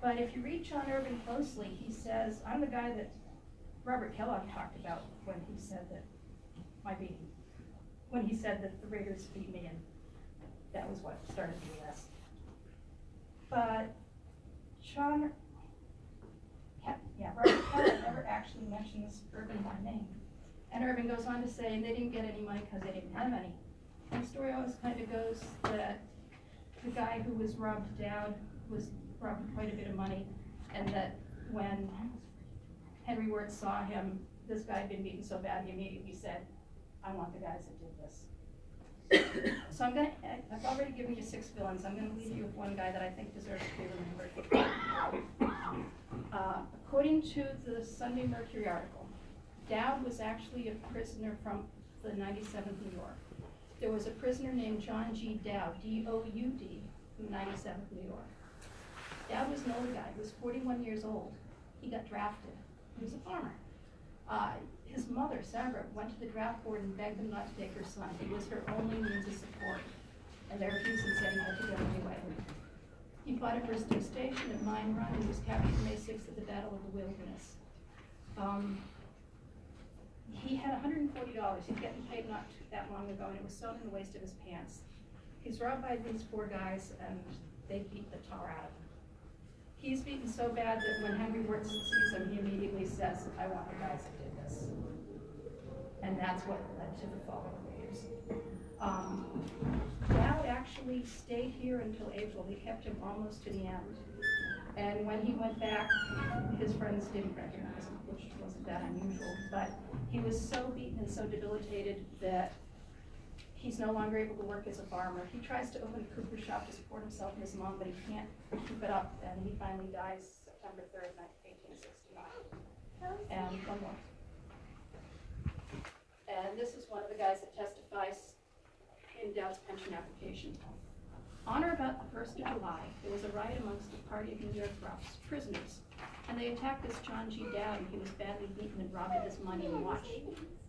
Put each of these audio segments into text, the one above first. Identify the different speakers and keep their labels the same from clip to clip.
Speaker 1: But if you read John Irving closely, he says, I'm the guy that Robert Kellogg talked about when he said that when he said that the Raiders beat me, and that was what started the US. But Robert Kellogg never actually mentions Irving by name. And Irving goes on to say, and they didn't get any money because they didn't have any. And the story always kind of goes that the guy who was robbed Dowd was robbed quite a bit of money, and that when Henry Wirtz saw him, this guy had been beaten so bad, he immediately said, I want the guys that did this. So I've already given you 6 villains. I'm going to leave you with one guy that I think deserves to be remembered. According to the Sunday Mercury article, Dowd was actually a prisoner from the 97th New York. There was a prisoner named John G. Dowd, D-O-U-D, from 97th New York. Dowd was an older guy. He was 41 years old. He got drafted. He was a farmer. His mother, Sarah, went to the draft board and begged them not to take her son. He was her only means of support, and they refused and said he had to go anyway. He fought at Bristow Station at Mine Run and was captured May 6th at the Battle of the Wilderness. He had $140. He'd gotten paid not that long ago, and it was sewn in the waist of his pants. He's robbed by these 4 guys, and they beat the tar out of him. He's beaten so bad that when Henry Wirtz sees him, he immediately says, I want the guys that did this. And that's what led to the fall of the Raiders. Dowd actually stayed here until April. They kept him almost to the end. And when he went back, his friends didn't recognize him, which wasn't that unusual. But he was so beaten and so debilitated that he's no longer able to work as a farmer. He tries to open a cooper shop to support himself and his mom, but he can't keep it up, and he finally dies September 3rd, 1869. And one more. And this is one of the guys that testifies in Dowd's pension application. On or about the 1st of July, there was a riot amongst a party of New York roughs, prisoners, and they attacked this John G. Dowd, and he was badly beaten and robbed of his money and watch.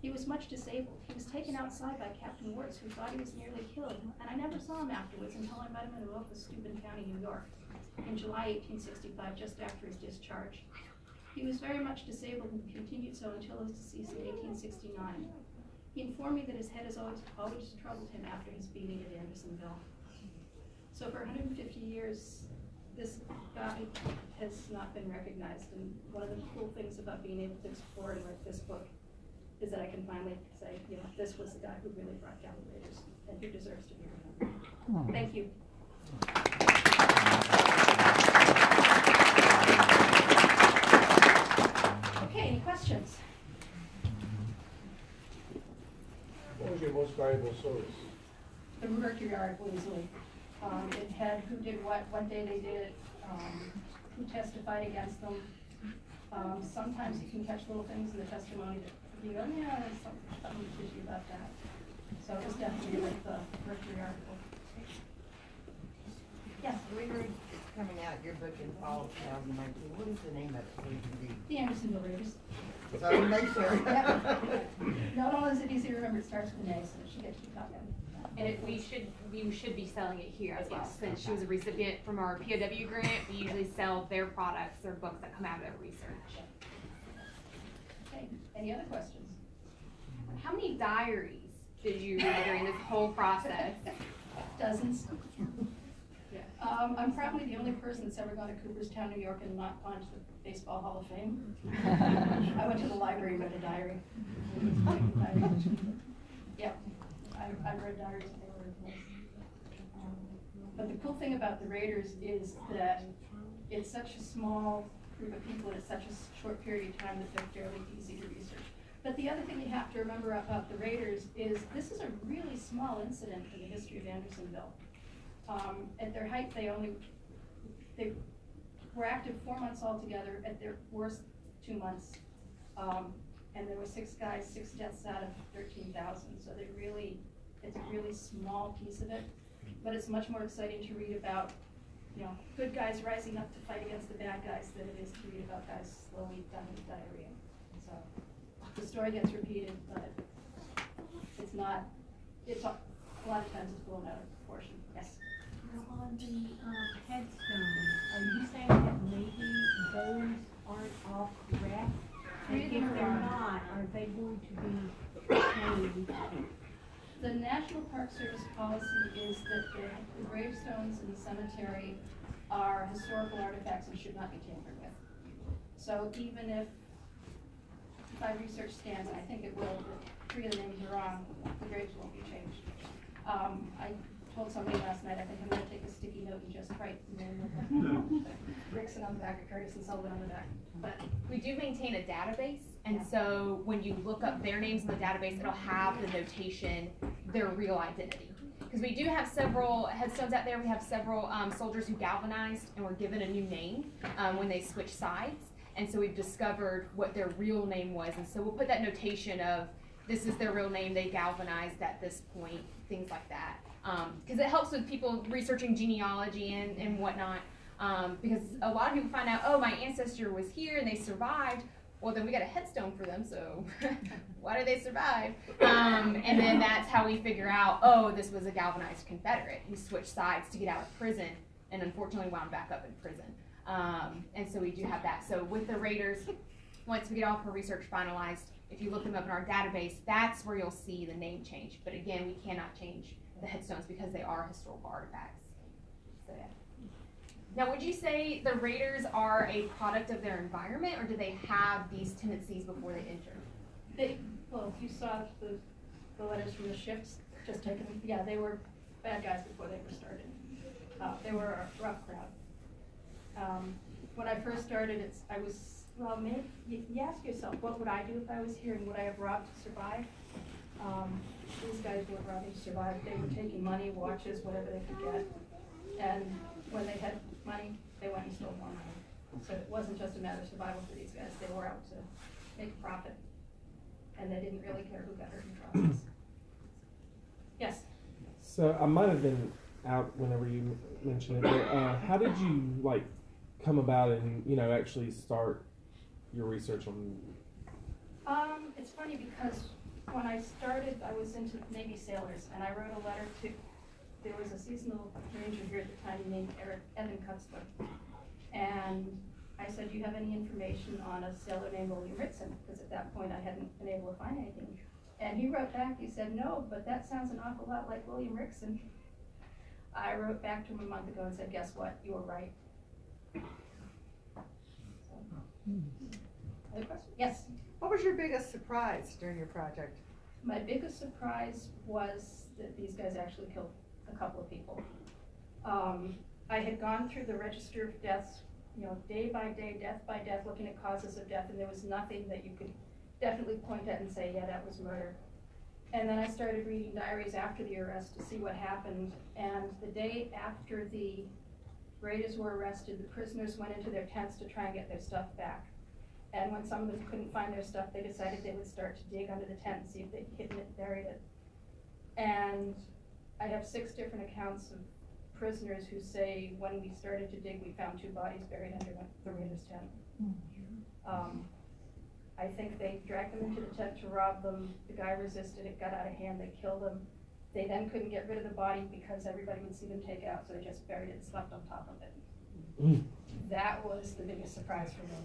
Speaker 1: He was much disabled. He was taken outside by Captain Wirtz, who thought he was nearly killed, and I never saw him afterwards until I met him in a local Steuben County, New York, in July 1865, just after his discharge. He was very much disabled and continued so until his decease in 1869. He informed me that his head has always troubled him after his beating at Andersonville. So for 150 years, this guy has not been recognized, and one of the cool things about being able to explore and write this book is that I can finally say, you know, this was the guy who really brought down the Raiders and who deserves to be remembered. Thank you. Okay, any questions?
Speaker 2: What was your most valuable source?
Speaker 1: The Mercury article easily. It had who did what day they did it, who testified against them. Sometimes you can catch little things in the testimony that you go, yeah, there's something fishy about that. So it was definitely like the Mercury article. Yes?
Speaker 3: We heard it's coming out, your book in fall of 2019. What is the name of it so we can read?
Speaker 1: The Andersonville Raiders.
Speaker 3: So make sure.
Speaker 1: Not only is it easy to remember, it starts with an A, so it should get to the top end.
Speaker 4: And we should be selling it here as well. Since she was a recipient from our POW grant, we usually sell their products, their books that come out of research.
Speaker 1: Okay, any other questions?
Speaker 4: How many diaries did you read during this whole process?
Speaker 1: Dozens.
Speaker 4: Yeah.
Speaker 1: I'm probably the only person that's ever gone to Cooperstown, New York, and not gone to the Baseball Hall of Fame. I went to the library and read a diary. Yep, I read diaries and they were nice. But the cool thing about the Raiders is that it's such a small group of people in such a short period of time that they're fairly easy to research. But the other thing you have to remember about the Raiders is this is a really small incident in the history of Andersonville. At their height, they were active 4 months altogether. At their worst, 2 months. And there were 6 guys, 6 deaths out of 13,000. So it's a really small piece of it. But it's much more exciting to read about, you know, good guys rising up to fight against the bad guys than it is to read about guys slowly dying of diarrhea. So the story gets repeated, but it's not. A lot of times it's blown out of proportion. Yes.
Speaker 5: On the headstone, are you saying that
Speaker 1: Three of
Speaker 5: If
Speaker 1: them
Speaker 5: they're
Speaker 1: are
Speaker 5: not, are they going to be changed?
Speaker 1: The National Park Service policy is that the gravestones in the cemetery are historical artifacts and should not be tampered with. So even if my research stands, and I think it will, that three of the names are wrong, the graves won't be changed. I told somebody last night, I think I'm gonna take a sticky note and just write the name with Rickson on the back or Curtis and Sullivan on the back. But
Speaker 4: We do maintain a database, and so when you look up their names in the database, it'll have the notation, their real identity. Because we do have several headstones out there. We have several soldiers who galvanized and were given a new name when they switched sides. And so we've discovered what their real name was. And so we'll put that notation of this is their real name, they galvanized at this point, things like that. Because it helps with people researching genealogy and whatnot. Because a lot of people find out, oh, my ancestor was here and they survived. Well, then we got a headstone for them, so why did they survive? And then that's how we figure out, oh, this was a galvanized Confederate who switched sides to get out of prison and unfortunately wound back up in prison. And so we do have that. So with the Raiders, once we get all of our research finalized, if you look them up in our database, that's where you'll see the name change. But again, we cannot change the headstones because they are historical artifacts. So yeah. Now, would you say the Raiders are a product of their environment, or do they have these tendencies before they enter?
Speaker 1: Well, if you saw the letters from the ships, just taken, yeah, they were bad guys before they were started. They were a rough crowd. When I first started, maybe you ask yourself, what would I do if I was here, and would I have robbed to survive? These guys weren't robbing to survive. They were taking money, watches, whatever they could get. And when they had money, they went and stole more money. So it wasn't just a matter of survival for these guys. They were out to make a profit. And they didn't really care who got hurt in the process. Yes?
Speaker 6: So I might have been out whenever you mentioned it, but how did you come about and actually start your research on?
Speaker 1: It's funny because when I started, I was into Navy sailors, and I wrote a letter to. There was a seasonal ranger here at the time named Evan Kutzler, and I said, do you have any information on a sailor named William Ritson? Because at that point I hadn't been able to find anything. And he wrote back, he said, no, but that sounds an awful lot like William Ritson. I wrote back to him a month ago and said, guess what, you were right. Other question? Yes?
Speaker 3: What was your biggest surprise during your project?
Speaker 1: My biggest surprise was that these guys actually killed a couple of people. I had gone through the register of deaths, day by day, death by death, looking at causes of death, and there was nothing that you could definitely point at and say, yeah, that was murder. And then I started reading diaries after the arrest to see what happened, and the day after the Raiders were arrested, the prisoners went into their tents to try and get their stuff back. And when some of them couldn't find their stuff, they decided they would start to dig under the tent and see if they'd hidden it, buried it. And I have 6 different accounts of prisoners who say when we started to dig, we found 2 bodies buried under the Raiders' tent. I think they dragged them into the tent to rob them. The guy resisted, it got out of hand, they killed him. They then couldn't get rid of the body because everybody would see them take it out, so they just buried it and slept on top of it. That was the biggest surprise for me.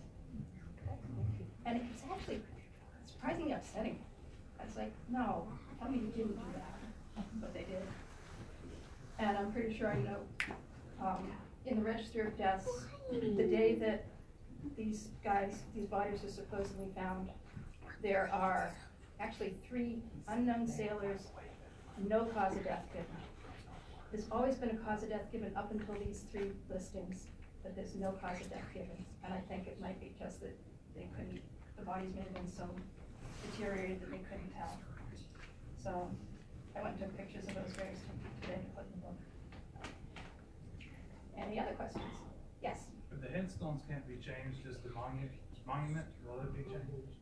Speaker 1: And it was actually surprisingly upsetting. I was like, no, tell me you didn't do that. But they did. And I'm pretty sure I know, in the register of deaths, the day that these bodies are supposedly found, there are actually 3 unknown sailors, no cause of death given. There's always been a cause of death given up until these 3 listings, but there's no cause of death given. And I think it might be just that they couldn't, the bodies may have been so deteriorated that they couldn't tell. So I went and took pictures of those graves today to put in the book. Any other questions? Yes?
Speaker 7: But the headstones can't be changed, just the monument, will it be changed?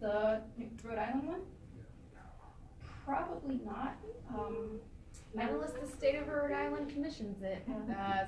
Speaker 1: The Rhode Island one? Probably not.
Speaker 4: Unless the state of Rhode Island commissions it.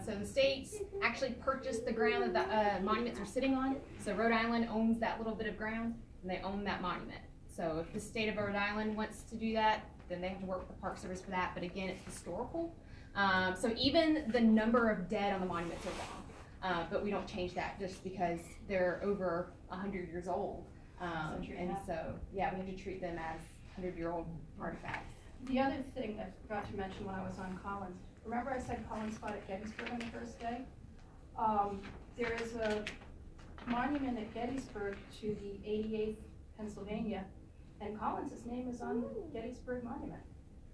Speaker 4: So the states actually purchased the ground that the monuments are sitting on. So Rhode Island owns that little bit of ground, and they own that monument. So if the state of Rhode Island wants to do that, then they have to work with the Park Service for that. But again, it's historical. So even the number of dead on the monuments are wrong. But we don't change that just because they're over 100 years old. And so, yeah, we have to treat them as 100-year-old artifacts.
Speaker 1: The other thing I forgot to mention when I was on Collins, remember I said Collins fought at Gettysburg on the first day? There is a monument at Gettysburg to the 88th Pennsylvania, and Collins' name is on the Gettysburg Monument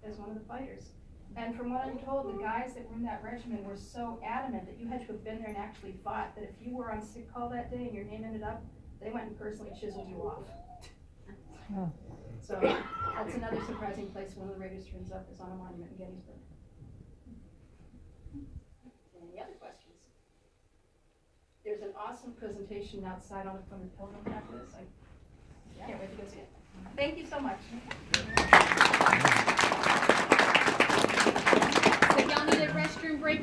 Speaker 1: as one of the fighters. And from what I'm told, the guys that were in that regiment were so adamant that you had to have been there and actually fought, that if you were on sick call that day and your name ended up, they went and personally chiseled you off. So that's another surprising place one of the Raiders turns up, is on a monument in Gettysburg. Any other questions? There's an awesome presentation outside on the Plymouth Pilgrim after this. I can't wait to go see it. Thank you so much.
Speaker 4: So if y'all need a restroom break,